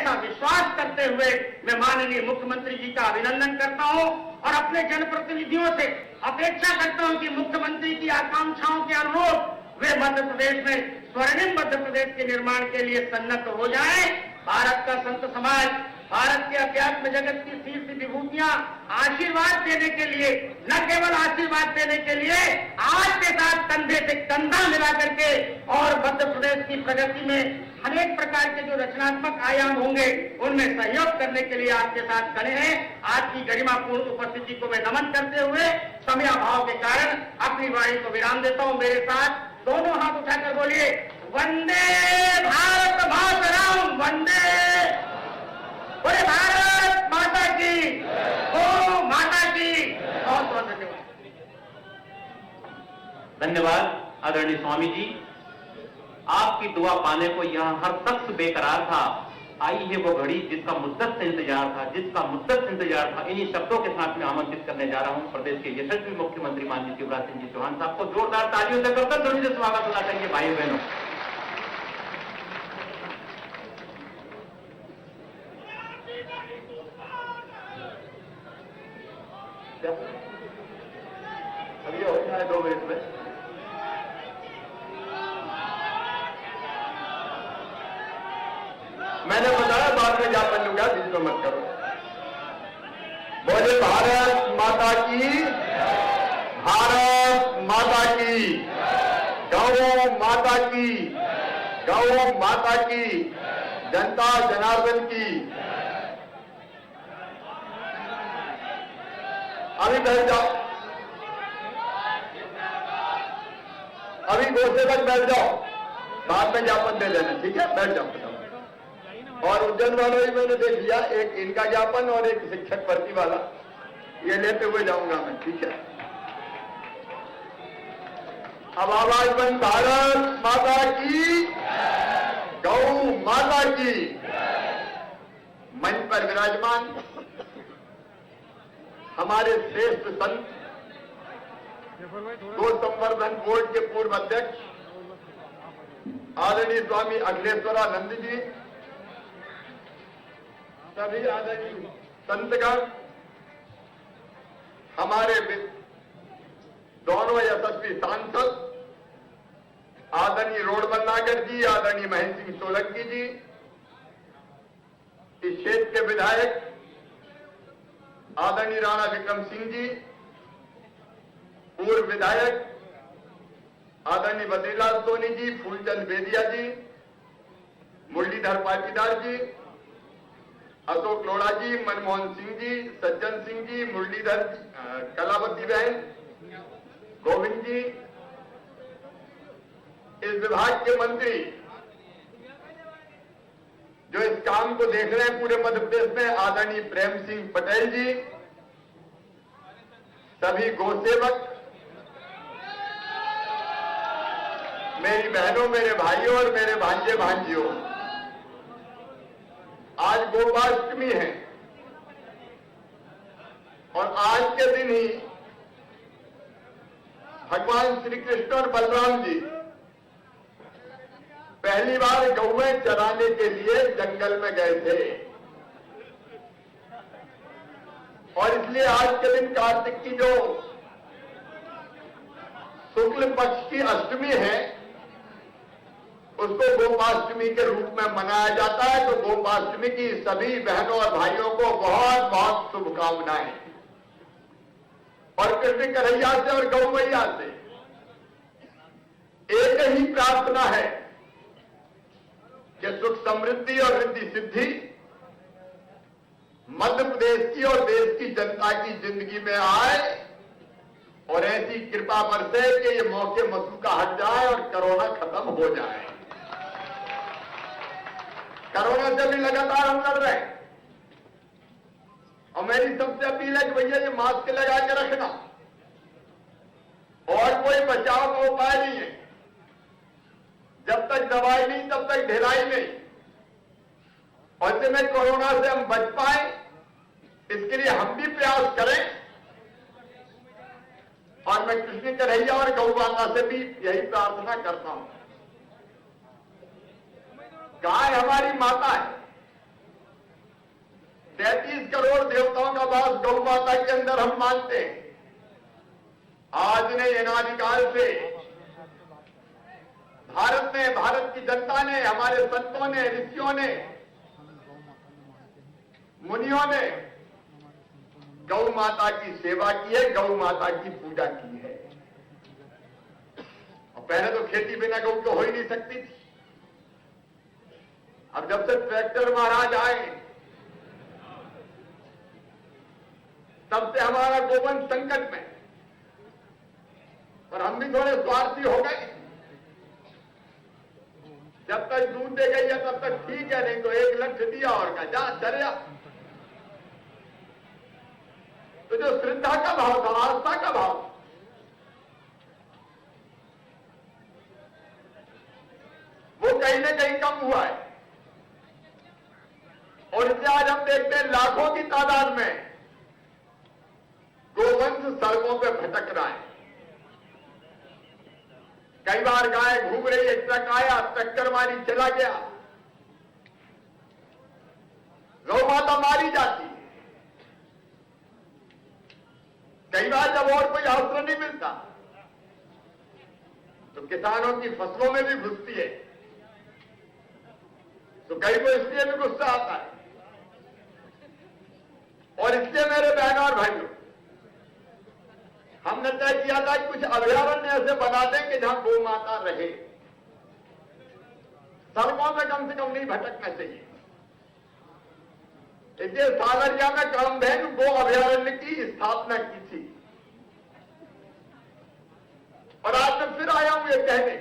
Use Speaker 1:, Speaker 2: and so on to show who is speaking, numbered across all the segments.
Speaker 1: ऐसा विश्वास करते हुए मैं माननीय मुख्यमंत्री जी का अभिनंदन करता हूं और अपने जनप्रतिनिधियों से अपेक्षा करता हूं कि मुख्यमंत्री की आकांक्षाओं के अनुरूप वे मध्य प्रदेश में स्वर्णिम मध्य प्रदेश के निर्माण के लिए सन्नत हो जाएं। भारत का संत समाज, भारत के अध्यात्म जगत की शीर्ष विभूतियां आशीर्वाद देने के लिए, न केवल आशीर्वाद देने के लिए, आज के साथ कंधे से कंधा मिला करके और मध्य प्रदेश की प्रगति में अनेक प्रकार के जो रचनात्मक आयाम होंगे उनमें सहयोग करने के लिए आपके साथ खड़े हैं। आज की गरिमापूर्ण उपस्थिति को मैं नमन करते हुए समयाभाव के कारण अपनी वाणी को विराम देता हूं। मेरे साथ दोनों हाथ उठाकर बोलिए, वंदे भारत मातरम, वंदे, बोले भारत माता की, गौ माता की। बहुत बहुत धन्यवाद।
Speaker 2: धन्यवाद आदरणीय स्वामी जी, आपकी दुआ पाने को यहाँ हर शख्स बेकरार था। आई है वो घड़ी जिसका मुद्दत से इंतजार था, जिसका मुद्दत से इंतजार था। इन्हीं शब्दों के साथ में आमंत्रित करने जा रहा हूँ प्रदेश के यशस्वी मुख्यमंत्री माननीय शिवराज सिंह जी चौहान साहब को। जोरदार तालियों से करकर ध्वनि से स्वागत अदा करिए भाइयों बहनों।
Speaker 3: अभी हो जाए 2 मिनट में। मैंने बताया बाद में ज्ञापन दूंगा, बीच में मत करो। बोले भारत माता की, भारत माता की, गौ माता की, गौ माता की, जनता जनार्दन की। अभी बैठ जाओ, अभी गोसे तक बैठ जाओ, बाद में ज्ञापन दे देना, ठीक है? बैठ जाओ। और उज्जैन वालों ही मैंने देख लिया, एक इनका ज्ञापन और एक शिक्षक भर्ती वाला, ये लेते हुए जाऊंगा मैं, ठीक है? अब आवाज बंद। भारत माता की, गौ माता की। मंच पर विराजमान हमारे श्रेष्ठ संत, गो संवर्धन बोर्ड के पूर्व अध्यक्ष आदरणीय स्वामी अखिलेश्वरानंद जी, सभी आदरणीय संतगण, हमारे दोनों यशस्वी सांसद आदरणीय रोडमल नागर जी, आदरणीय महेंद्र सिंह सोलंकी जी, इस क्षेत्र के विधायक आदरणीय राणा विक्रम सिंह जी, पूर्व विधायक आदरणीय बद्रीलाल सोनी जी, फूलचंद बेदिया जी, मुरलीधर पाटीदार जी, अशोक लोढ़ा जी, मनमोहन सिंह जी, सज्जन सिंह जी, मुरलीधर कलावती बहन, गोविंद जी, इस विभाग के मंत्री जो इस काम को देख रहे हैं पूरे मध्य प्रदेश में, आदरणीय प्रेम सिंह पटेल जी, सभी गोसेवक, मेरी बहनों, मेरे भाइयों और मेरे भांजे भांजियों, आज गोपाष्टमी है और आज के दिन ही भगवान श्री कृष्ण और बलराम जी पहली बार गौएं चराने के लिए जंगल में गए थे। और इसलिए आज के दिन कार्तिक की जो शुक्ल पक्ष की अष्टमी है उसको गोपाष्टमी के रूप में मनाया जाता है। तो गोपाष्टमी की सभी बहनों और भाइयों को बहुत बहुत शुभकामनाएं। और कृष्ण कन्हैया से और गौ मैया से एक ही प्रार्थना है कि सुख समृद्धि और रिद्धि सिद्धि मध्य प्रदेश की और देश की जनता की जिंदगी में आए और ऐसी कृपा बरसे कि ये मौके मसूका हट जाए और कोरोना खत्म हो जाए। कोरोना से भी लगातार हम लड़ रहे हैं और मेरी सबसे अपील है कि भैया ये मास्क लगा के रखना और कोई बचाव का उपाय नहीं है। जब तक दवाई नहीं तब तक ढिलाई नहीं। और ऐसे में कोरोना से हम बच पाए इसके लिए हम भी प्रयास करें। और मैं कृष्ण कन्हैया और गौ माता से भी यही प्रार्थना करता हूं। गाय हमारी माता है करोड़ देवताओं का वास गौ माता के अंदर हम मानते हैं। आज ने अनादिकाल से भारत में, भारत की जनता ने, हमारे संतों ने, ऋषियों ने, मुनियों ने गौ माता की सेवा की है, गौ माता की पूजा की है। और पहले तो खेती बिना गौ के हो ही नहीं सकती थी। अब जब से ट्रैक्टर महाराज आए तब से हमारा गोवंश संकट में, और हम भी थोड़े स्वार्थी हो गए। जब तक दूध दे गई है तब तक ठीक है, नहीं तो 1 लक्ष्य दिया और का जा चलिया। तो जो श्रद्धा का भाव था, आस्था का भाव, वो कहीं न कहीं कम हुआ है। और इससे आज हम देखते हैं लाखों की तादाद में गोवंश सड़कों पे भटक रहा है। कई बार गाय घूम रही है, ट्रक आया, टक्कर मारी, चला गया, गौ माता मारी जाती है। कई बार जब और कोई अवसर नहीं मिलता तो किसानों की फसलों में भी घुसती है, तो कई को इसलिए भी गुस्सा आता है। और इसलिए मेरे बहनों और भाइयों, हमने तय किया था कि कुछ अभयारण्य ऐसे बना दें कि जहां गौ माता रहे, सड़कों में कम से कम नहीं भटकना चाहिए। इसलिए सागरिया में कड़मभेन गो अभयारण्य की स्थापना की थी। और आज मैं फिर आया हूं ये कहने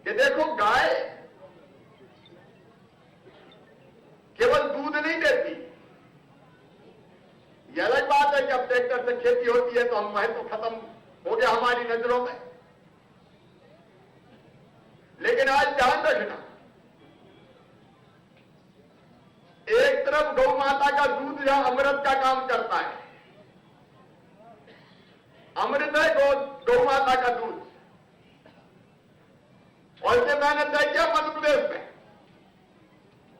Speaker 3: कि देखो, गाय केवल दूध नहीं देती। यह अलग बात है कि अब ट्रैक्टर से खेती होती है तो हम महत्व खत्म हो गया हमारी नजरों में। लेकिन आज ध्यान रखना, एक तरफ गौ माता का दूध जहां अमृत का काम करता है, अमृत है गौ माता का दूध। और इसे मैंने तय किया मध्य प्रदेश में,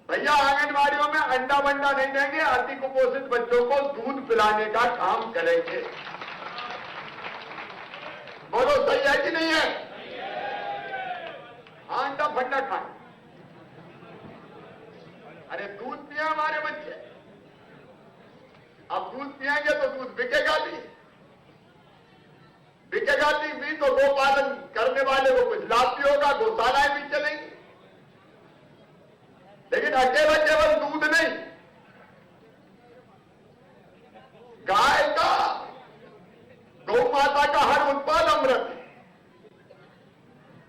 Speaker 3: भैया आंगनबाड़ियों में अंडा बंडा नहीं देंगे, अति कुपोषित बच्चों को दूध पिलाने का काम करेंगे। बोलो सही है कि नहीं है? हाँ, अंडा फंडा खाए, अरे दूध पिए हमारे बच्चे। अब दूध पिएंगे तो दूध बिकेगा भी, बिकेगा भी तो गोपालन करने वाले को कुछ लाभ भी होगा, गौशालाएं भी चलेंगी। लेकिन अकेला केवल दूध नहीं, गाय का, गौ माता का हर उत्पाद अमृत है।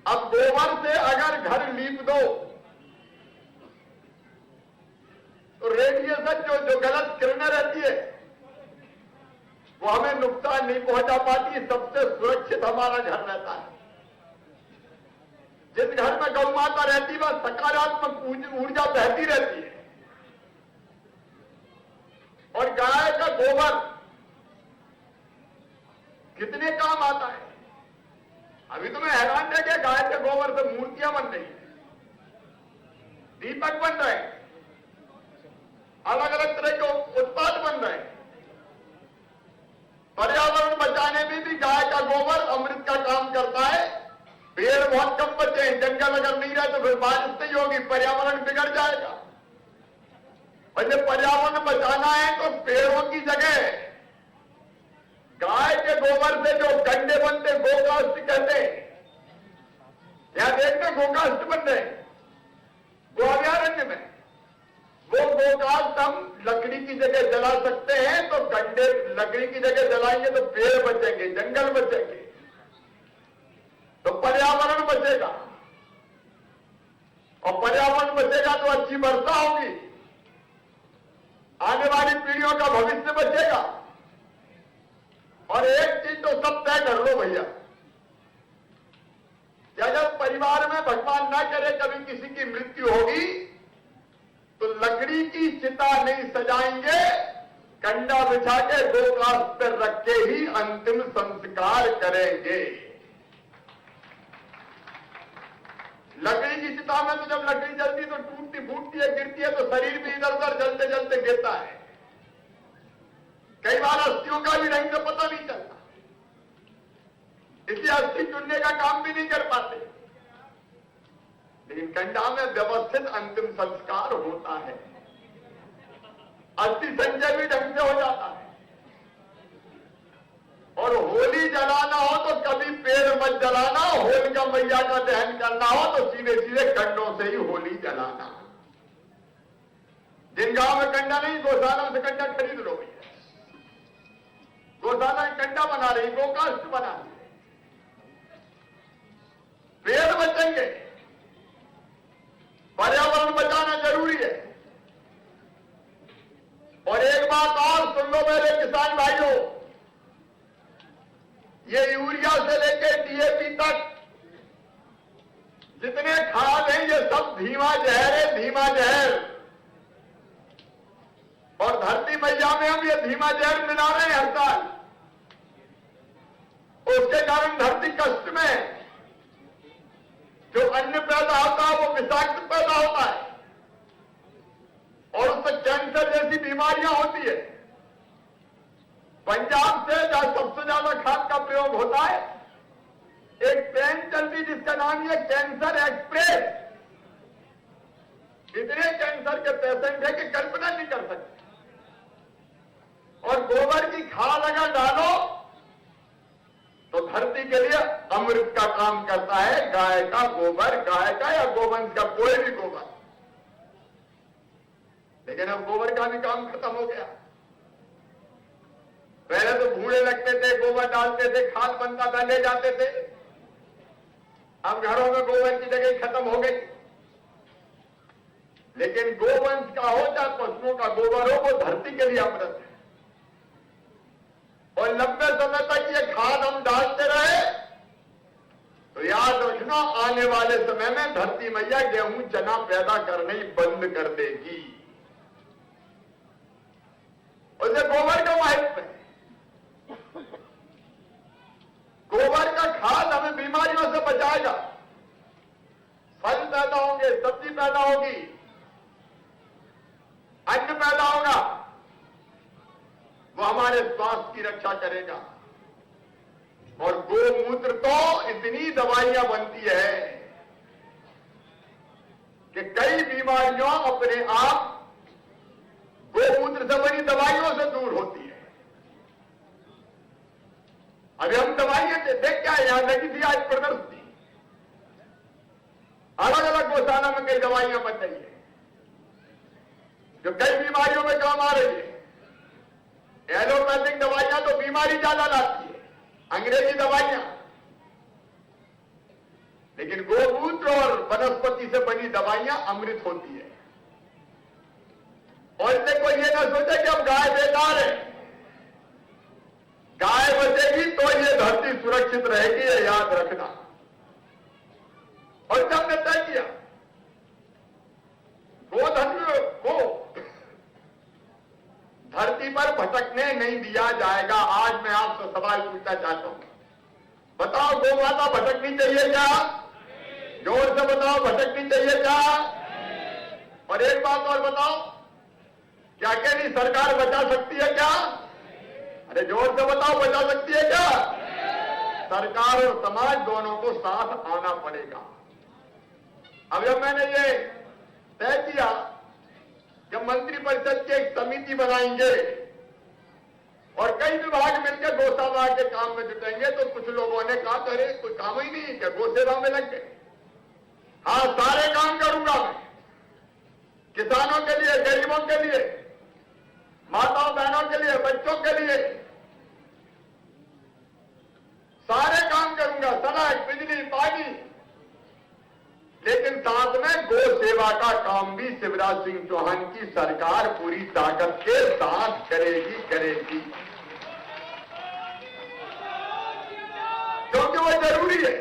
Speaker 3: अब गोबर से अगर घर लीप दो तो रेडिएशन जो गलत किरणें रहती है वो हमें नुकसान नहीं पहुंचा पाती। सबसे सुरक्षित हमारा घर रहता है। जिस घर में गौ माता रहती है वह सकारात्मक ऊर्जा बहती रहती है। और गाय का गोबर कितने काम आता है। अभी तो मैं हैरान रह गया, गाय के गोबर से मूर्तियां बन रही हैं, दीपक बन रहे हैं, अलग अलग तरह के उत्पाद बन रहे हैं। पर्यावरण बचाने में भी गाय का गोबर अमृत का काम करता है। पेड़ बहुत कम बचे हैं, जंगल अगर नहीं रहे तो फिर बारिश नहीं होगी, पर्यावरण बिगड़ जाएगा। और जब पर्यावरण बचाना है तो पेड़ों की जगह गाय के गोबर से जो गड्ढे बनते, गोकाष्ट कहते हैं, क्या देखते गोकाष्ट बन रहे गो अभयारण्य में, वो गोकाष्ट हम लकड़ी की जगह जला सकते हैं। तो गड्ढे लकड़ी की जगह जलाएंगे तो पेड़ बचेंगे, जंगल बचेंगे, तो पर्यावरण बचेगा। और पर्यावरण बचेगा तो अच्छी वर्षा होगी, आने वाली पीढ़ियों का भविष्य बचेगा। और एक चीज तो सब तय कर लो भैया कि अगर परिवार में भगवान ना करे कभी किसी की मृत्यु होगी तो लकड़ी की चिता नहीं सजाएंगे, कंडा बिछा के गोकाष्ट पर रख के ही अंतिम संस्कार करेंगे। लकड़ी की चिता में तो जब लकड़ी जलती तो टूटती फूटती टूटती है, गिरती है तो शरीर भी इधर उधर जलते जलते गिरता है। कई बार अस्थियों का भी ढंग से पता नहीं चलता, इसलिए अस्थि चुनने का काम भी नहीं कर पाते। लेकिन कंडा में व्यवस्थित अंतिम संस्कार होता है, अस्थि संचय भी ढंग से हो जाता है। और होली जलाना हो तो कभी पेड़ मत जलाना, होलिका मैया का दहन करना हो तो सीधे सीधे कंडों से ही होली जलाना। जिन गांव में कंडा नहीं, गौशाला से कंडा खरीद लो भैया, गौशाला कंडा बना रही, गोकाष्ठ बना रही, पेड़ बचेंगे, पर्यावरण बचाना जरूरी है। और एक बात और सुन लो मेरे किसान भाइयों, ये यूरिया से लेकर डीएपी तक जितने खाद हैं ये सब धीमा जहर है, धीमा जहर। और धरती मैया में हम ये धीमा जहर मिला रहे हैं हर साल, उसके कारण धरती कष्ट में है। जो अन्न पैदा होता है वो विषाक्त पैदा होता है और उससे कैंसर जैसी बीमारियां होती है। पंजाब से जहां सबसे ज्यादा खाद का प्रयोग होता है, एक ट्रेन चलती जिसका नाम है कैंसर एक्सप्रेस। इतने कैंसर के पेशेंट है कि कल्पना नहीं कर सकते। और गोबर की खाद अगर डालो तो धरती के लिए अमृत का काम करता है। गाय का गोबर, गाय का या गोवंश का कोई भी गोबर। लेकिन अब गोबर का भी काम खत्म हो गया। पहले तो भूड़े लगते थे, गोबर डालते थे, खाद बनता था, ले जाते थे। अब घरों में गोबर की जगह खत्म हो गई। लेकिन गोवंश का हो चाहे पशुओं का गोबर हो, वो धरती के लिए अमृत है। और लंबे समय तक ये खाद हम डालते रहे तो याद रखना, आने वाले समय में धरती मैया गेहूं चना पैदा करना ही बंद कर देगी। उसे गोबर का महत्व है। गोबर का खाद हमें बीमारियों से बचाएगा। फल पैदा होंगे, सब्जी पैदा होगी, अन्न पैदा होगा, वो हमारे स्वास्थ्य की रक्षा करेगा। और गोमूत्र तो इतनी दवाइयां बनती है कि कई बीमारियां अपने आप गोमूत्र से बनी दवाइयों से दूर होती है। अभी हम दवाइयां देख क्या यहां लगी थी आज प्रदर्शनी, अलग अलग गौशाला में कई दवाइयां बन रही है जो कई बीमारियों में काम आ रही है। एलोपैथिक दवाइयां तो बीमारी ज्यादा लाती है, अंग्रेजी दवाइयां। लेकिन गोमूत्र और वनस्पति से बनी दवाइयां अमृत होती है। और इससे कोई ये ना सोचे कि अब गाय बेकार है। गाय बचेगी तो ये धरती सुरक्षित रहेगी, ये याद रखना। और जब ने तय किया गोधन को धरती पर भटकने नहीं दिया जाएगा। आज मैं आपसे सवाल पूछना चाहता हूं, बताओ गौ माता भटकनी चाहिए क्या? जोर से बताओ, भटकनी चाहिए क्या? और एक बात और बताओ, क्या अकेली सरकार बचा सकती है क्या? अरे जोर से बताओ, बचा सकती है क्या? सरकार और समाज दोनों को साथ आना पड़ेगा। अब जब मैंने ये तय किया जब मंत्रिपरिषद की एक समिति बनाएंगे और कई विभाग मिलकर गौशाला के काम में जुटेंगे, तो कुछ लोगों ने कहा अरे कोई काम ही नहीं, क्या गौ सेवा में लग गए? हाँ, सारे काम करूंगा मैं, किसानों के लिए, गरीबों के लिए, माताओं बहनों के लिए, बच्चों के लिए सारे काम करूंगा, सड़क, बिजली, पानी। लेकिन साथ में गौ सेवा का काम भी शिवराज सिंह चौहान की सरकार पूरी ताकत के साथ करेगी, क्योंकि वो जरूरी है।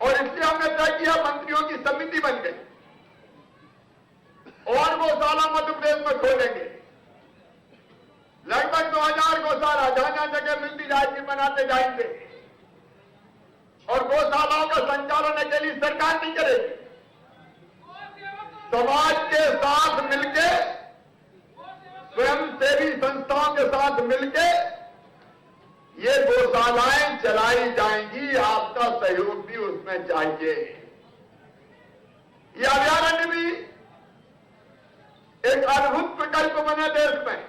Speaker 3: और इसलिए हमने तय किया, मंत्रियों की समिति बन गई और गौशाला मध्य प्रदेश में खोलेंगे। लगभग 2000 गौशाला जहां जगह मिलती जाएगी बनाते जाएंगे। और गौशालाओं का संचालन अकेली सरकार नहीं करेगी, समाज के साथ मिलके, स्वयंसेवी संस्थाओं के साथ मिलके ये गौशालाएं चलाई जाएंगी। आपका सहयोग भी उसमें चाहिए। ये अभयारण्य भी एक अद्भुत विकल्प बने देश में।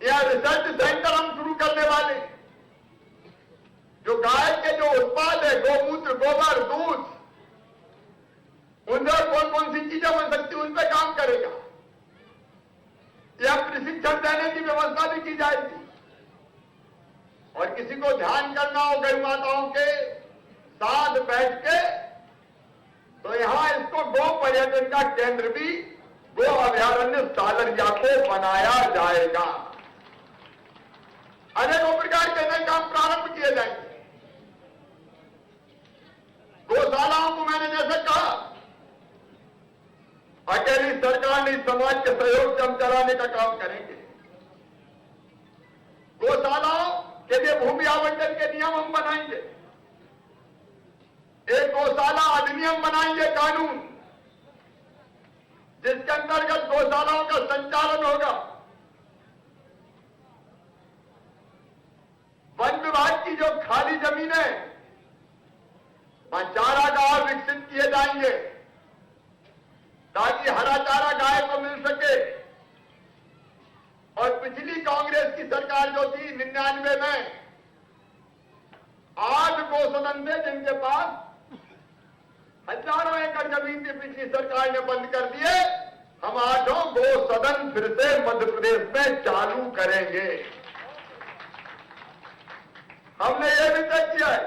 Speaker 3: यह रिसर्च सेंटर हम शुरू करने वाले हैं। जो गाय के जो उत्पाद है, गोमूत्र, गोबर, दूध, उनसे कौन कौन सी चीजें बन सकती उन पर काम करेगा। यह प्रशिक्षण देने की व्यवस्था भी की जाएगी। और किसी को ध्यान करना हो गौ माताओं के साथ बैठ के, तो यहां इसको गौ पर्यटन का केंद्र भी, गो अभयारण्य सालरिया को बनाया जाएगा। अनेकों प्रकार के नए काम प्रारंभ किए जाएंगे। गौशालाओं को मैंने जैसे कहा, अकेली सरकार नहीं, समाज के सहयोग से हम चलाने का काम करेंगे। गौशालाओं के लिए भूमि आवंटन के नियम हम बनाएंगे। एक गौशाला अधिनियम बनाएंगे, कानून, जिसके अंतर्गत गौशालाओं का संचालन होगा। वन विभाग की जो खाली जमीनें, वहां चारागाह विकसित किए जाएंगे ताकि हरा चारा गाय को मिल सके। और पिछली कांग्रेस की सरकार जो थी 99 में, 8 गौसदन थे जिनके पास हजारों एकड़ जमीन थी, पिछली सरकार ने बंद कर दिए। हम 8 गौसदन फिर से मध्य प्रदेश में चालू करेंगे। हमने यह भी तय किया है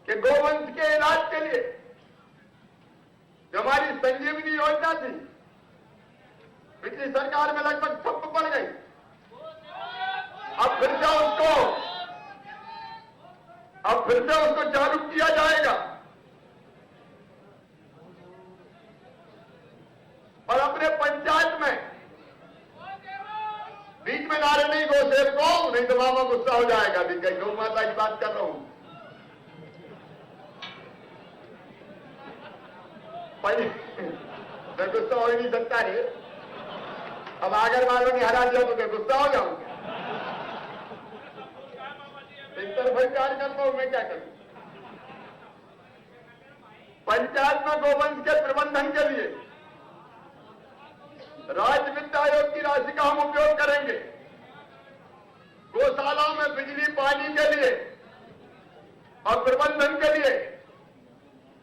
Speaker 3: कि गोवंश के इलाज के लिए जो हमारी संजीवनी योजना थी, पिछली सरकार में लगभग ठप्प पड़ गई। अब फिर से उसको चालू किया जाएगा। और अपने पंचायत में बीच में नारे नहीं गौसेव को, नहीं तो मामा गुस्सा हो जाएगा। भी कहीं गौ माता की बात कर रहा हूं। मैं गुस्सा हो ही नहीं सकता है। अब अगर वालों ने हरा दिया तो मैं गुस्सा हो जाऊंगा। एक तरफ कार्य करता हूं, मैं क्या करूं। पंचायत में गोवंश के प्रबंधन के लिए राज्य वित्त आयोग की राशि का हम उपयोग करेंगे। गौशालाओं में बिजली, पानी के लिए और प्रबंधन के लिए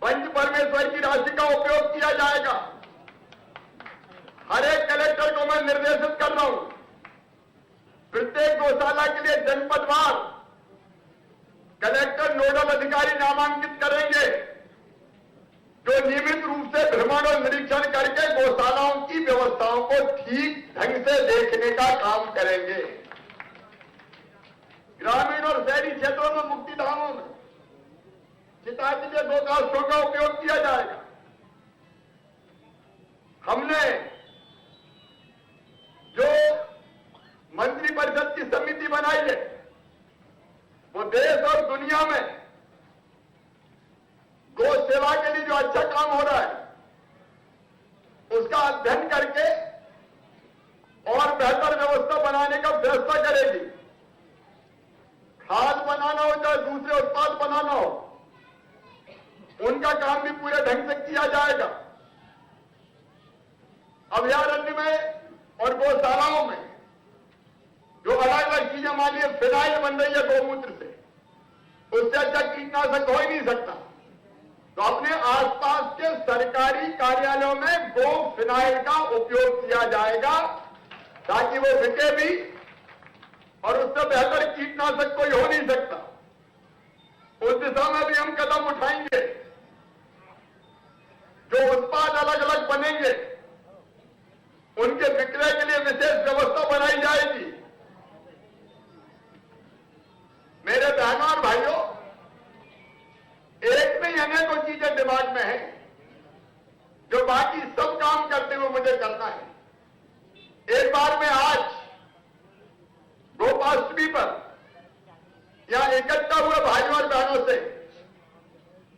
Speaker 3: पंच परमेश्वर की राशि का उपयोग किया जाएगा। हर एक कलेक्टर को मैं निर्देशित कर रहा हूं, प्रत्येक गौशाला के लिए जनपदवार कलेक्टर नोडल अधिकारी नामांकित करेंगे, जो नियमित रूप से भ्रमण और निरीक्षण करके गौशालाओं की व्यवस्थाओं को ठीक ढंग से देखने का काम करेंगे। ग्रामीण और शहरी क्षेत्रों में मुक्तिधामों में चिताजी के गोकाष्ठों का उपयोग किया जाएगा। हमने जो मंत्री परिषद की समिति बनाई है, वो देश और दुनिया में गौ सेवा के लिए जो अच्छा काम हो रहा है उसका अध्ययन करके और बेहतर व्यवस्था बनाने का फैसला करेगी। खाद बनाना हो चाहे दूसरे उत्पाद बनाना हो, उनका काम भी पूरे ढंग से किया जाएगा। अभयारण्य में और गौशालाओं में जो अलग अलग चीजें, मान लीजिए फिनाइल बन रही है गौमूत्र से, उससे अच्छा कीटनाशक हो ही नहीं सकता। तो अपने आसपास के सरकारी कार्यालयों में गो फिनाइल का उपयोग किया जाएगा ताकि वो बिके भी और उससे बेहतर कीटनाशक कोई हो नहीं सकता। उस दिशा में भी हम कदम उठाएंगे। जो उत्पाद अलग अलग बनेंगे उनके विक्रय के लिए विशेष व्यवस्था बनाई जाएगी। मेरे बहनों और भाइयों, एक नहीं अनेकों चीजें दिमाग में है जो बाकी सब काम करते हुए मुझे करना है। एक बार मैं आज गोपाष्टमी पर यहां इकट्ठा हुए भाइयों और बहनों से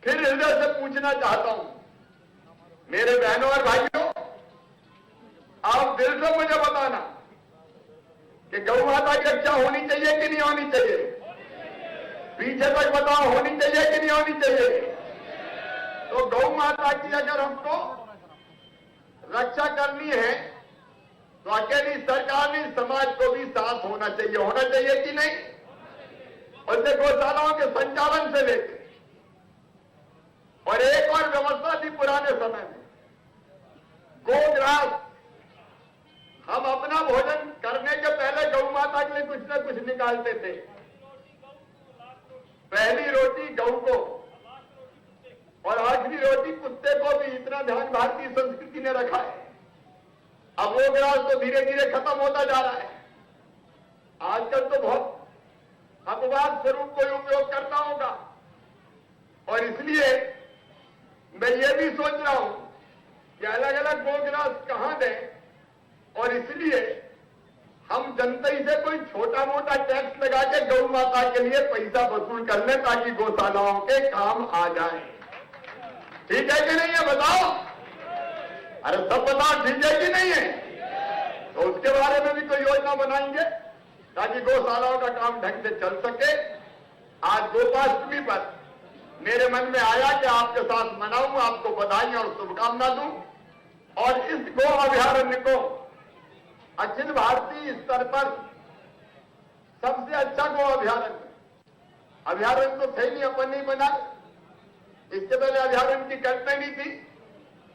Speaker 3: फिर हृदय से पूछना चाहता हूं, मेरे बहनों और भाइयों, आप दिल से मुझे बताना कि गौ माता की रक्षा होनी चाहिए कि नहीं होनी चाहिए? पीछे तक बताओ, होनी चाहिए कि नहीं होनी चाहिए? तो गौ माता की अगर हमको रक्षा करनी है तो अकेली सरकार नहीं, समाज को भी साथ होना चाहिए कि नहीं? और ये गौशालाओं के संचालन से लेकर और एक और व्यवस्था थी पुराने समय में, गोग्रास। हम अपना भोजन करने के पहले गौ माता के लिए कुछ न कुछ निकालते थे। पहली रोटी गौ को और आखिरी रोटी कुत्ते को भी, इतना ध्यान भारतीय संस्कृति ने रखा है। अब वो ग्रास तो धीरे धीरे खत्म होता जा रहा है। आजकल तो बहुत अपवाद स्वरूप कोई उपयोग करता होगा, और इसलिए मैं ये भी सोच रहा हूं कि अलग अलग गोग्रास कहां दें, और इसलिए हम जनता से कोई छोटा मोटा टैक्स लगा के गौ माता के लिए पैसा वसूल कर लें ताकि गौशालाओं के काम आ जाए। ठीक है कि नहीं है? बताओ, अरे सब बताओ, ठीक है कि नहीं है? तो उसके बारे में भी कोई योजना बनाएंगे ताकि गौशालाओं का काम ढंग से चल सके। आज गोपाष्टमी पर मेरे मन में आया कि आपके साथ मनाऊं, आपको बधाई और शुभकामना दूं, और इस गौ अभयारण्य को अखिल भारतीय स्तर पर सबसे अच्छा गौ अभयारण्य तो थे नहीं, अपन नहीं बनाए। इसके पहले अभयारण्य की कल्पना नहीं थी,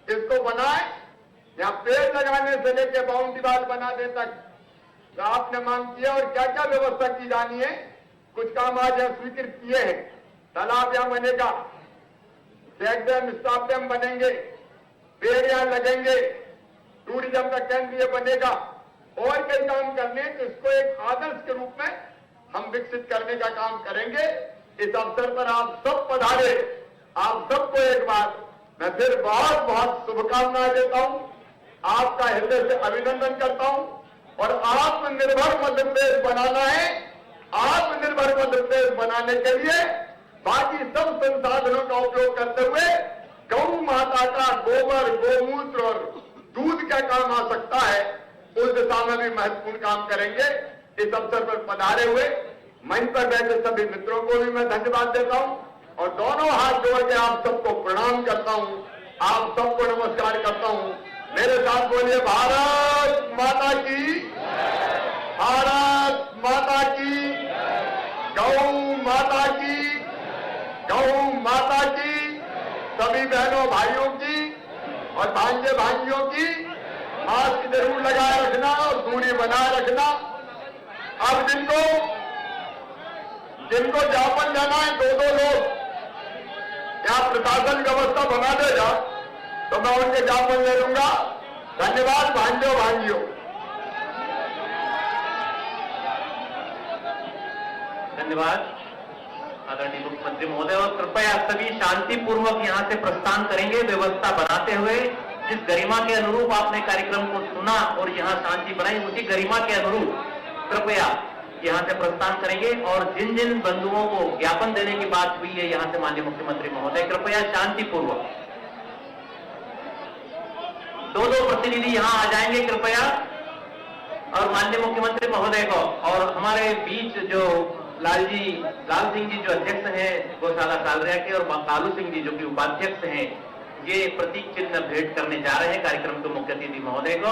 Speaker 3: इसको बनाए। यहां पेड़ लगाने से लेकर बाउंड्री वाल बनाने तक तो आपने मांग किया, और क्या क्या व्यवस्था की जानी है, कुछ काम आज यहां स्वीकृत किए हैं। तालाब यहां बनेगा, चेक डैम, स्टॉप डैम बनेंगे, पेड़ यहां लगेंगे, टूरिज्म का केंद्र ये बनेगा, और कई काम करने। तो इसको एक आदर्श के रूप में हम विकसित करने का काम करेंगे। इस अवसर पर आप सब पधारे, आप सबको एक बार मैं फिर बहुत बहुत शुभकामनाएं देता हूं, आपका हृदय से अभिनंदन करता हूं। और आत्मनिर्भर मध्य प्रदेश बनाना है। आत्मनिर्भर मध्य प्रदेश बनाने के लिए बाकी सब संसाधनों का उपयोग करते हुए गौ माता का गोबर, गोमूत्र और दूध का काम आ सकता है, उस दिशा में भी महत्वपूर्ण काम करेंगे। इस अवसर पर पधारे हुए मंच पर बैठे सभी मित्रों को भी मैं धन्यवाद देता हूं, और दोनों हाथ जोड़ के आप सबको प्रणाम करता हूं, आप सबको नमस्कार करता हूं। मेरे साथ बोलिए, भारत माता की, भारत माता की, गौ माता की, गौ माता की। सभी बहनों भाइयों की और भांजे भांजियों की मास्क जरूर लगाए रखना और दूरी बनाए रखना। अब जिनको ज्ञापन देना है, दो लोग यहाँ प्रशासन व्यवस्था बना देगा तो मैं उनके ज्ञापन ले लूंगा। धन्यवाद भांजो भांजियों।
Speaker 2: धन्यवाद आदरणीय मुख्यमंत्री महोदय, और कृपया सभी शांतिपूर्वक यहाँ से प्रस्थान करेंगे, व्यवस्था बनाते हुए। जिस गरिमा के अनुरूप आपने कार्यक्रम को सुना और यहाँ शांति बनाई, उसी गरिमा के अनुरूप कृपया यहाँ से प्रस्थान करेंगे। और जिन जिन बंधुओं को ज्ञापन देने की बात हुई है यहाँ से माननीय मुख्यमंत्री महोदय, कृपया शांतिपूर्वक दो प्रतिनिधि यहाँ आ जाएंगे कृपया, और माननीय मुख्यमंत्री महोदय को, और हमारे बीच जो लाल सिंह जी जो अध्यक्ष हैं गौशाला सालरिया के, और कालू सिंह जी जो कि उपाध्यक्ष हैं, ये प्रतीक चिन्ह भेंट करने जा रहे हैं कार्यक्रम के मुख्य अतिथि महोदय को।